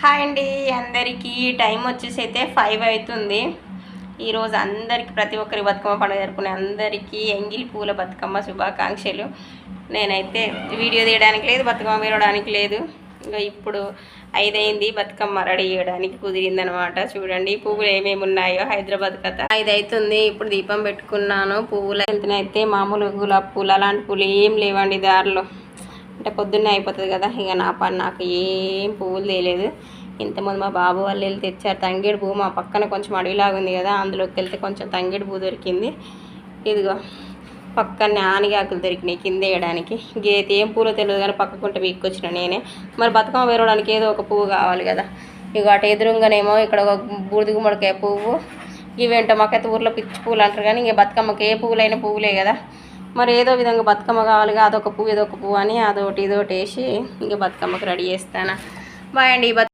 Hi అండి అందరికీ time వచ్చేసి అయితే 5 అవుతుంది. ఈరోజు అందరికీ ప్రతి ఒక్కరి బతుకమ్మ పండుగ జరుపుకునే అందరికీ ఎంగిలి పూల బతుకమ్మ శుభాకాంక్షలు. నేనైతే వీడియో తీయడానికి లేదు, బతుకమ్మ వేయడానికి లేదు. ఇంకా ఇప్పుడు 5 అయింది, బతుకమ్మ రెడీ చేయడానికి కుదిరిందనమాట. చూడండి పువ్వులు ఏమేమి ఉన్నాయో, హైదరాబాద్ కథ. 5 అవుతుంది, ఇప్పుడు దీపం పెట్టుకున్నాను. పువ్వులు వెళ్తున్నాయితే మామూలు గులాబీ పూలు అలాంటి పూలు ఏం లేవండి దారిలో. అంటే పొద్దున్నే అయిపోతుంది కదా, ఇక నా పని నాకు ఏం పువ్వులు తేలేదు. ఇంతకుముందు మా బాబు వాళ్ళు వెళ్ళి తెచ్చారు తంగేడు పువ్వు. మా పక్కన కొంచెం అడవిలాగా ఉంది కదా, అందులోకి వెళ్తే కొంచెం తంగేడు పువ్వు దొరికింది. ఇదిగో పక్కనే ఆనిగాకులు దొరికినాయి కింద వేయడానికి. ఇంకైతే ఏం పూలో తెలియదు కానీ పక్కకుంటే వీక్కొచ్చిన నేనే. మరి బతుకమ్మ వేరడానికి ఏదో ఒక పువ్వు కావాలి కదా. ఇక అటు ఎదురుగానేమో ఇక్కడ ఒక బూడిద గుమ్మడికాయ పువ్వు. ఇవేంటో మాకైతే ఊర్లో పిచ్చి పువ్వులు అంటారు కానీ ఇంక బతుకమ్మకి ఏ పువ్వులైనా పువ్వులే కదా. మరి ఏదో విధంగా బతుకమ్మ కావాలిగా, అదొక పువ్వు ఇదొక పువ్వు అని అదొకటి ఇదొకటి వేసి ఇంకా బతుకమ్మకి రెడీ చేస్తాను. బాయ్ అండి.